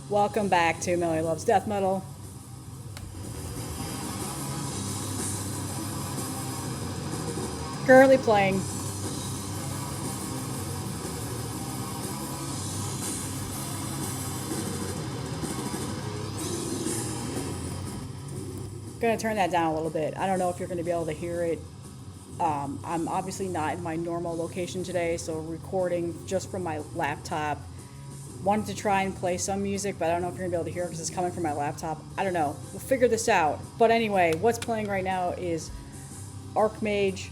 Welcome back to Melly Loves Death Metal. Currently playing gonna turn that down a little bit. I don't know if you're gonna be able to hear it. I'm obviously not in my normal location today, so recording just from my laptop. Wanted to try and play some music, but I don't know if you're gonna be able to hear it because it's coming from my laptop. I don't know. We'll figure this out. But anyway, what's playing right now is Archmage.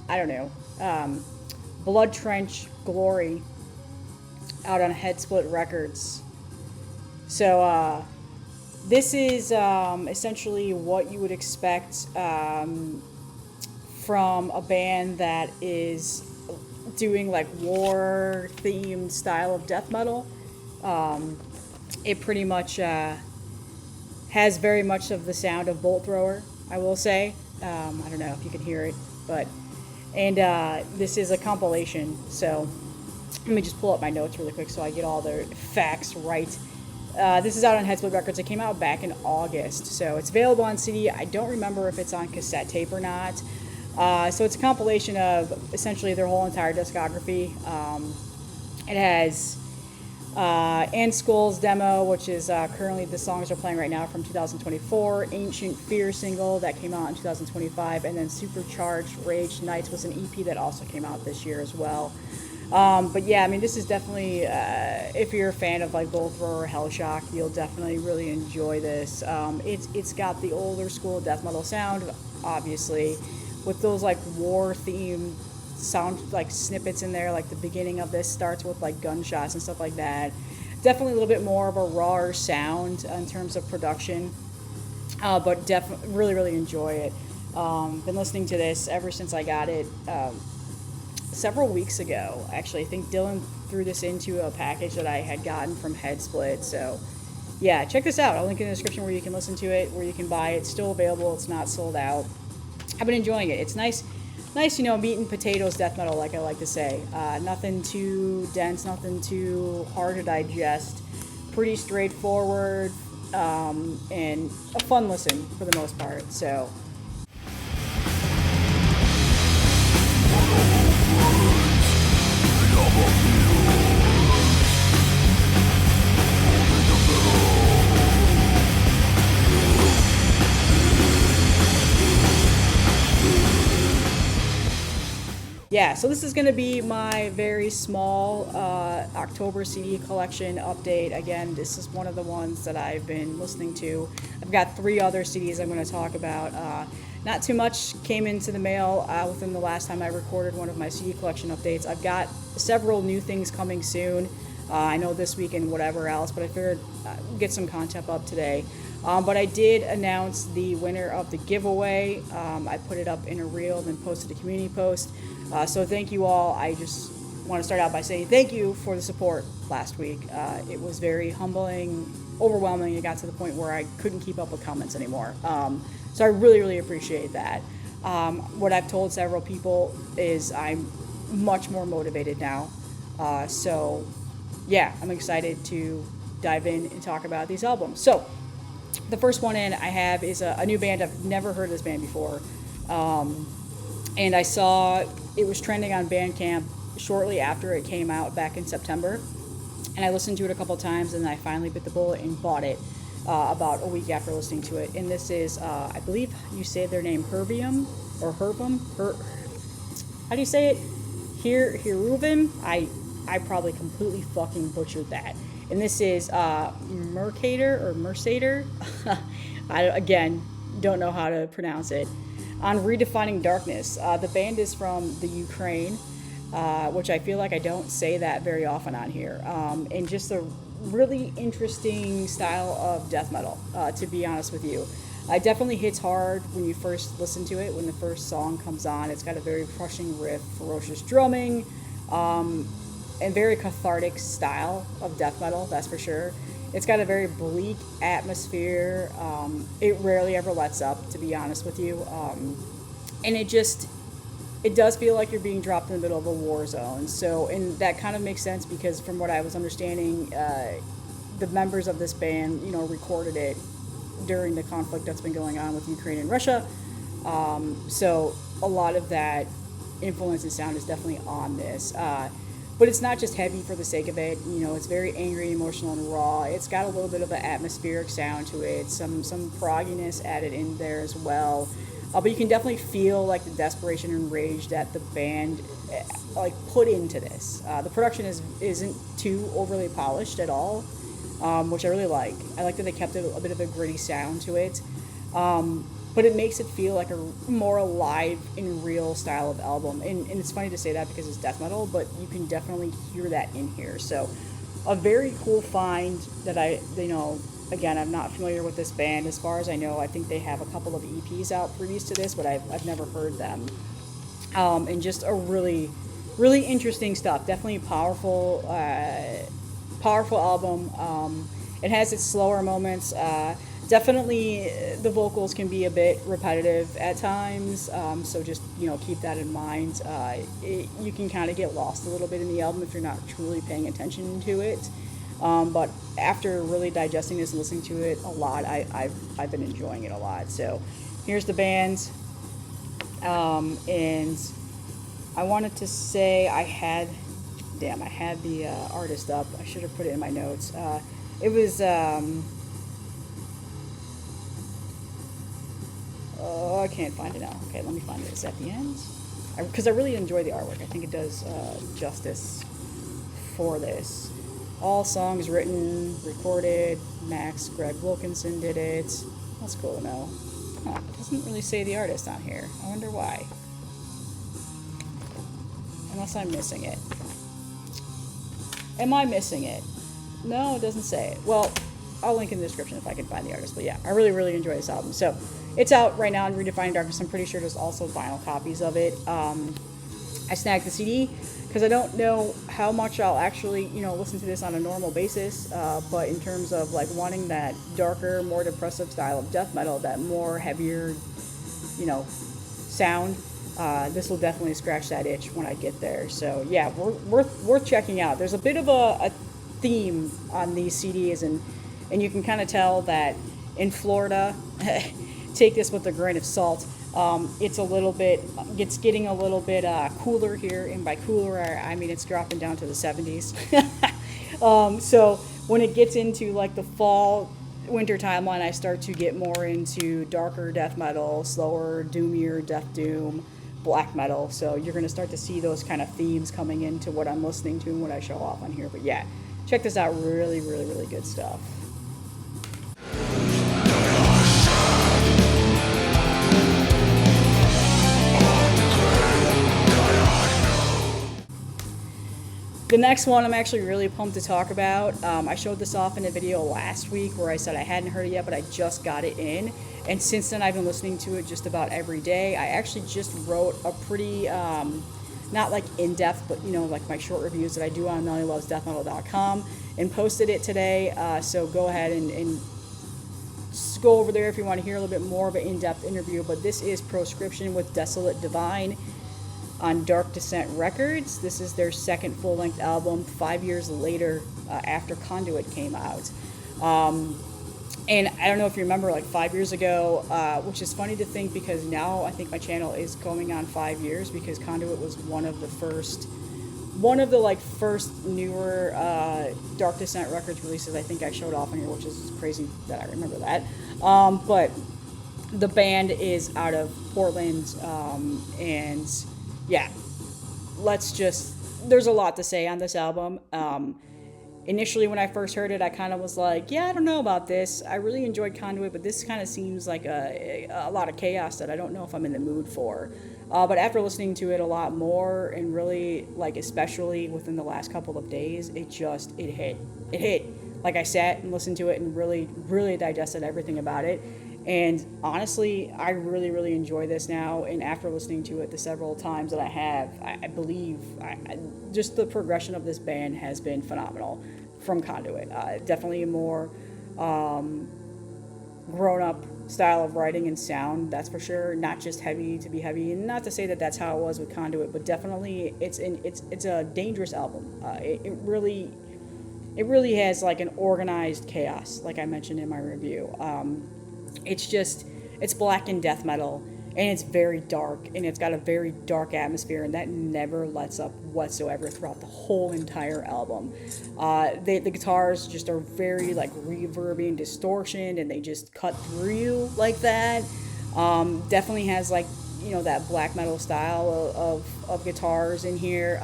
I don't know. Blood Trench Glory out on Headsplit Records. So this is essentially what you would expect from a band that is doing like war themed style of death metal. It pretty much has very much of the sound of Bolt Thrower, I will say. I don't know if you can hear it, but this is a compilation, so let me just pull up my notes really quick so I get all the facts right. This is out on Headsplit Records. It came out back in August, so it's available on CD. I don't remember if it's on cassette tape or not. So it's a compilation of essentially their whole entire discography. It has And Skull's demo, which is currently the songs are playing right now from 2024, Ancient Fear single that came out in 2025, and then Supercharged Rage Nights was an EP that also came out this year as well. But yeah, I mean, this is definitely, if you're a fan of like Bolt Thrower or Hellshock, you'll definitely really enjoy this. It's got the older school death metal sound, obviously, with those like war themed sound like snippets in there. Like the beginning of this starts with like gunshots and stuff like that. Definitely a little bit more of a rawer sound in terms of production, but definitely really enjoy it. Been listening to this ever since I got it several weeks ago. Actually, I think Dylan threw this into a package that I had gotten from Headsplit. So yeah, check this out. I'll link in the description where you can listen to it, where you can buy it. It's still available. It's not sold out. I've been enjoying it. It's nice, meat and potatoes death metal, like I like to say. Nothing too dense, nothing too hard to digest. Pretty straightforward, and a fun listen for the most part. So yeah, so this is going to be my very small October CD collection update. Again, this is one of the ones that I've been listening to. I've got 3 other CDs I'm going to talk about. Not too much came into the mail within the last time I recorded one of my CD collection updates. I've got several new things coming soon. I know this week and whatever else, but I figured get some content up today. But I did announce the winner of the giveaway. I put it up in a reel, then posted a community post. So thank you all. I just want to start out by saying thank you for the support last week. It was very humbling, overwhelming. It got to the point where I couldn't keep up with comments anymore. So I really appreciate that. What I've told several people is I'm much more motivated now. So yeah, I'm excited to dive in and talk about these albums. So the first one I have is a new band. I've never heard of this band before. And I saw it was trending on Bandcamp shortly after it came out back in September. And I listened to it a couple times, and then I finally bit the bullet and bought it about a week after listening to it. And this is, I believe you say their name, Heruvim, or Hervim? How do you say it? Heruvim? I probably completely fucking butchered that. And this is Mercator. I, again, don't know how to pronounce it. On Redefining Darkness. The band is from the Ukraine, which I feel like I don't say that very often on here. And just a really interesting style of death metal, to be honest with you. It definitely hits hard when you first listen to it, when the first song comes on. It's got a very crushing riff, ferocious drumming, and very cathartic style of death metal, that's for sure. It's got a very bleak atmosphere. It rarely ever lets up, to be honest with you. And it just, it does feel like you're being dropped in the middle of a war zone. So, and that kind of makes sense because from what I was understanding, the members of this band, you know, recorded it during the conflict that's been going on with Ukraine and Russia. So a lot of that influence and sound is definitely on this. But it's not just heavy for the sake of it. You know, it's very angry, emotional, and raw. It's got a little bit of an atmospheric sound to it, some progginess added in there as well. But you can definitely feel like the desperation and rage that the band like put into this. The production isn't too overly polished at all, which I really like. I like that they kept a bit of a gritty sound to it. But it makes it feel like a more alive and real style of album. And it's funny to say that because it's death metal, but you can definitely hear that in here. So a very cool find that again, I'm not familiar with this band. As far as I know, I think they have a couple of EPs out previous to this, but I've never heard them. And just a really, really interesting stuff. Definitely powerful album. It has its slower moments. Definitely the vocals can be a bit repetitive at times, so just, you know, keep that in mind. You can kind of get lost a little bit in the album if you're not truly paying attention to it. But after really digesting this and listening to it a lot, I've been enjoying it a lot. So here's the band, and I wanted to say I had the artist up. I should have put it in my notes. It was I can't find it now. Okay, let me find it. It's at the end. Because I really enjoy the artwork. I think it does justice for this. All songs written, recorded. Max Greg Wilkinson did it. That's cool to know. Huh, it doesn't really say the artist on here. I wonder why. Unless I'm missing it. Am I missing it? No, it doesn't say it. Well, I'll link in the description if I can find the artist. But yeah, I really, really enjoy this album. So it's out right now in Redefining Darkness. I'm pretty sure there's also vinyl copies of it. I snagged the CD because I don't know how much I'll actually, you know, listen to this on a normal basis. But in terms of like wanting that darker, more depressive style of death metal, that more heavier, you know, sound, this will definitely scratch that itch when I get there. So yeah, worth checking out. There's a bit of a theme on these CDs, and you can kind of tell that in Florida. Take this with a grain of salt. It's getting a little bit cooler here, and by cooler I mean it's dropping down to the 70s. So when it gets into like the fall winter timeline, I start to get more into darker death metal, slower, doomier death doom, black metal. So you're going to start to see those kind of themes coming into what I'm listening to and what I show off on here. But yeah, check this out. Really, really, really good stuff. The next one I'm actually really pumped to talk about. I showed this off in a video last week where I said I hadn't heard it yet, but I just got it in. And since then I've been listening to it just about every day. I actually just wrote a pretty, not like in-depth, but you know, like my short reviews that I do on MelanieLovesDeathMetal.com, and posted it today. So go ahead and go over there if you want to hear a little bit more of an in-depth interview. But this is Proscription with Desolate Divine on Dark Dissonant Records. This is their second full-length album 5 years later, after Conduit came out. And I don't know if you remember, like 5 years ago, which is funny to think because now I think my channel is going on 5 years, because Conduit was one of the first newer Dark Dissonant Records releases I think I showed off on here, which is crazy that I remember that. But the band is out of Portland, and yeah, there's a lot to say on this album. Initially, when I first heard it, I kind of was like, yeah, I don't know about this. I really enjoyed Conduit, but this kind of seems like a lot of chaos that I don't know if I'm in the mood for. But after listening to it a lot more, and really, like, especially within the last couple of days, it hit. It hit. Like, I sat and listened to it and really, really digested everything about it. And honestly, I really, really enjoy this now. And after listening to it the several times that I have, I believe just the progression of this band has been phenomenal from Conduit. Definitely a more grown-up style of writing and sound, that's for sure. Not just heavy to be heavy, and not to say that that's how it was with Conduit, but definitely it's a dangerous album. It really has like an organized chaos, like I mentioned in my review. It's blackened death metal, and it's very dark, and it's got a very dark atmosphere, and that never lets up whatsoever throughout the whole entire album. The guitars just are very like reverby and distortion, and they just cut through you like that. Definitely has like, you know, that black metal style of guitars in here.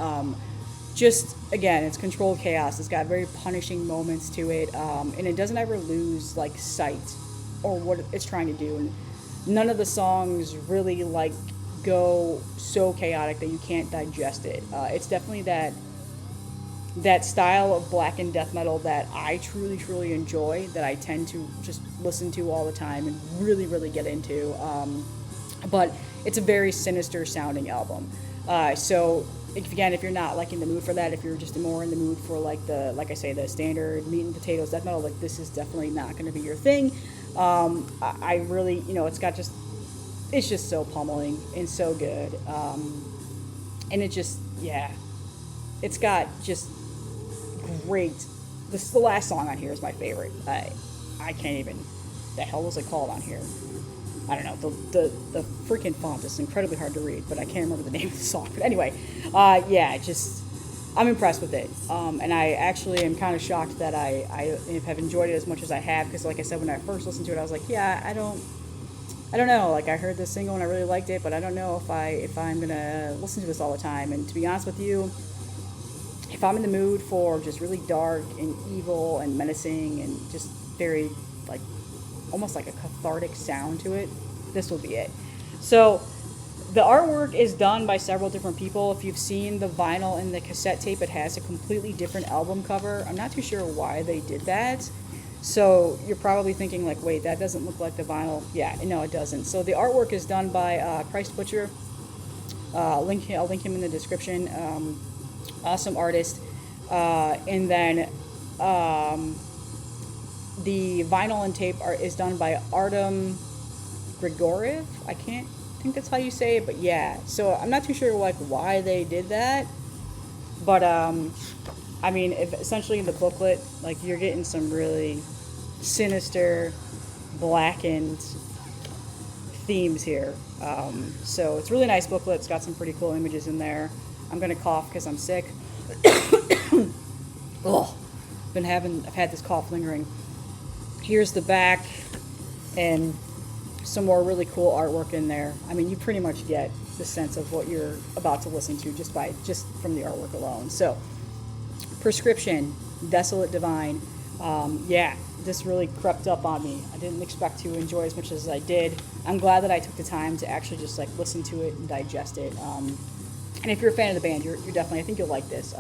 Just again, it's controlled chaos. It's got very punishing moments to it, and it doesn't ever lose like sight or what it's trying to do. And none of the songs really like go so chaotic that you can't digest it. It's definitely that style of blackened death metal that I truly enjoy, that I tend to just listen to all the time and really get into. But it's a very sinister sounding album. So if you're not like in the mood for that, if you're just more in the mood for like I say, the standard meat and potatoes death metal, like this is definitely not going to be your thing. I really, you know, it's just so pummeling and so good. And it just, yeah, it's got just great. The last song on here is my favorite. I can't even, the hell was it called on here? I don't know. The freaking font is incredibly hard to read, but I can't remember the name of the song. But anyway, yeah, I'm impressed with it. And I actually am kind of shocked that I have enjoyed it as much as I have, because like I said, when I first listened to it, I was like, yeah, I don't know. Like, I heard this single and I really liked it, but I don't know if I'm gonna listen to this all the time. And to be honest with you, if I'm in the mood for just really dark and evil and menacing and just very like almost like a cathartic sound to it, this will be it. So the artwork is done by several different people. If you've seen the vinyl and the cassette tape, it has a completely different album cover. I'm not too sure why they did that. So you're probably thinking like, wait, that doesn't look like the vinyl. Yeah, no, it doesn't. So the artwork is done by Christ Butcher. I'll link him in the description. Awesome artist. And then the vinyl and tape is done by Artem Grigoriev. I can't think that's how you say it, but yeah. So I'm not too sure like why they did that, but I mean, essentially in the booklet, like, you're getting some really sinister, blackened themes here. So it's a really nice booklet. It's got some pretty cool images in there. I'm gonna cough because I'm sick. Ugh. I've had this cough lingering. Here's the back, and some more really cool artwork in there. I mean, you pretty much get the sense of what you're about to listen to just from the artwork alone. So, Proscription, Desolate Divine. Yeah, this really crept up on me. I didn't expect to enjoy as much as I did. I'm glad that I took the time to actually just like listen to it and digest it. And if you're a fan of the band, you're definitely, I think you'll like this.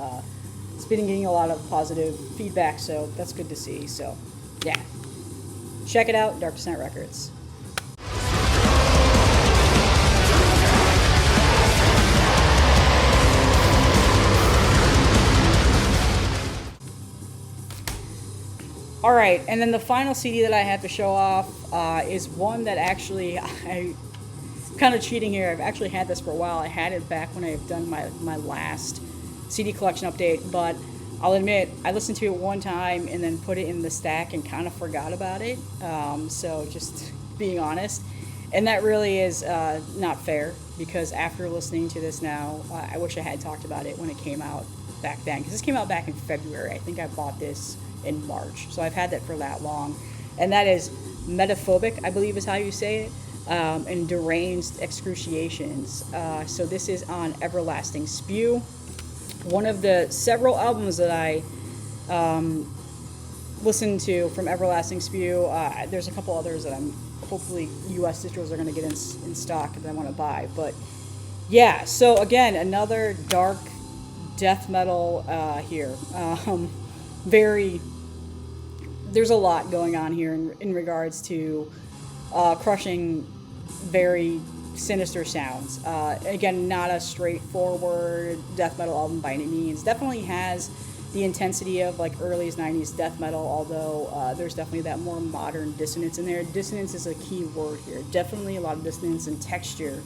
It's been getting a lot of positive feedback, so that's good to see. So, yeah. Check it out, Dark Dissonant Records. All right, and then the final CD that I have to show off is one that actually, I kind of cheating here. I've actually had this for a while. I had it back when I've done my last CD collection update, but I'll admit, I listened to it one time and then put it in the stack and kind of forgot about it. So just being honest. And that really is not fair, because after listening to this now, I wish I had talked about it when it came out back then. Because this came out back in February. I think I bought this in March. So I've had that for that long. And that is Metaphobic, I believe is how you say it. And Deranged Excruciations. So this is on Everlasting Spew. One of the several albums that I listened to from Everlasting Spew. There's a couple others that I'm hopefully U.S. distros are going to get in stock that I want to buy. But yeah, so again, another dark death metal here. There's a lot going on here in regards to crushing, very sinister sounds. Again, not a straightforward death metal album by any means. Definitely has the intensity of like early 90s death metal, although there's definitely that more modern dissonance in there. Dissonance is a key word here. Definitely a lot of dissonance and texture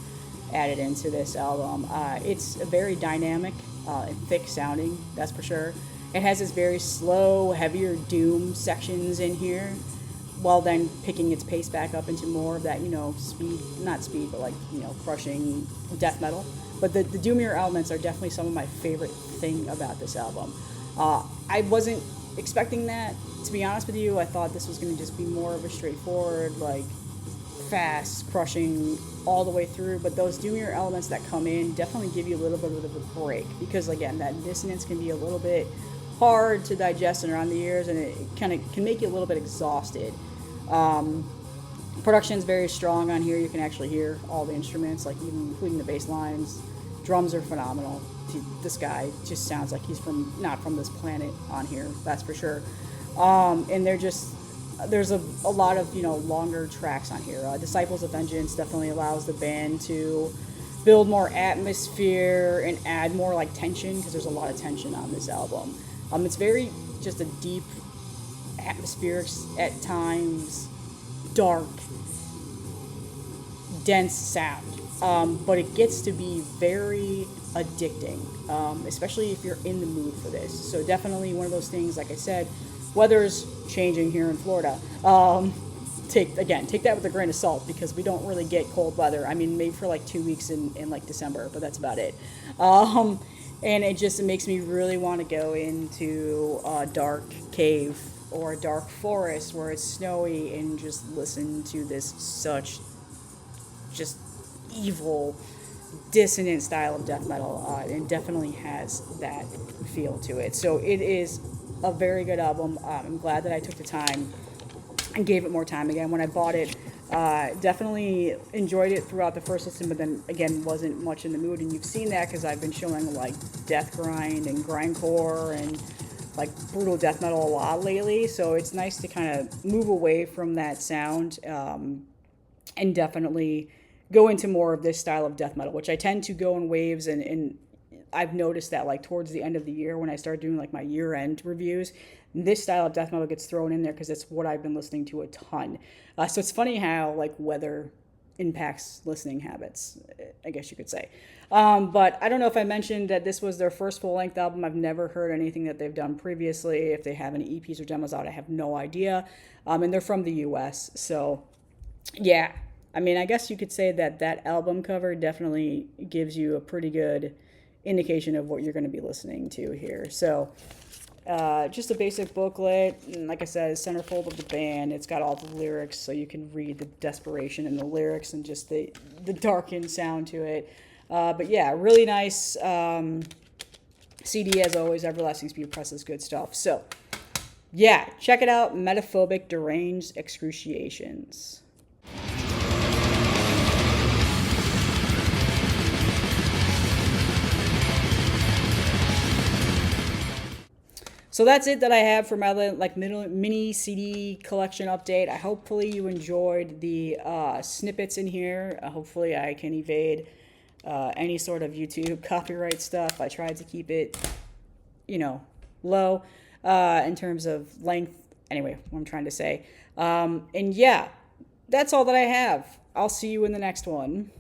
added into this album. It's very dynamic and thick sounding, that's for sure. It has this very slow, heavier doom sections in here, while then picking its pace back up into more of that, speed, not speed, but like, crushing death metal. But the doomier elements are definitely some of my favorite thing about this album. I wasn't expecting that, to be honest with you. I thought this was going to just be more of a straightforward, like, fast, crushing all the way through. But those doomier elements that come in definitely give you a little bit of a break. Because, again, that dissonance can be a little bit hard to digest and around the ears, and it kind of can make you a little bit exhausted. Production is very strong on here. You can actually hear all the instruments, like even including the bass lines. Drums are phenomenal. This guy just sounds like he's not from this planet on here, that's for sure. And there's a lot of longer tracks on here. Disciples of Vengeance definitely allows the band to build more atmosphere and add more like tension, because there's a lot of tension on this album. It's very just a deep, atmospheric, at times dark, dense sound. But it gets to be very addicting, especially if you're in the mood for this. So definitely one of those things, like I said, weather's changing here in Florida. Take that with a grain of salt, because we don't really get cold weather. I mean, maybe for like 2 weeks in like December, but that's about it. And it makes me really want to go into a dark cave or a dark forest where it's snowy and just listen to this such just evil, dissonant style of death metal. It definitely has that feel to it. So it is a very good album. I'm glad that I took the time and gave it more time again. When I bought it, definitely enjoyed it throughout the first listen, but then again wasn't much in the mood. And you've seen that because I've been showing like death grind and grindcore and like brutal death metal a lot lately. So it's nice to kind of move away from that sound and definitely go into more of this style of death metal, which I tend to go in waves. And I've noticed that like towards the end of the year, when I start doing like my year-end reviews, this style of death metal gets thrown in there because it's what I've been listening to a ton. So it's funny how like weather impacts listening habits, I guess you could say. But I don't know if I mentioned that this was their first full-length album. I've never heard anything that they've done previously. If they have any EPs or demos out, I have no idea. And they're from the US. So yeah, I mean, I guess you could say that album cover definitely gives you a pretty good indication of what you're going to be listening to here. So just a basic booklet, and like I said, centerfold of the band. It's got all the lyrics, so you can read the desperation in the lyrics and just the darkened sound to it. But yeah, really nice CD as always. Everlasting Speed presses good stuff. So yeah, check it out. Metaphobic Deranged Excruciations. So that's it that I have for my like mini CD collection update. Hopefully you enjoyed the snippets in here. Hopefully I can evade any sort of YouTube copyright stuff. I tried to keep it, low in terms of length. Anyway, what I'm trying to say. And yeah, that's all that I have. I'll see you in the next one.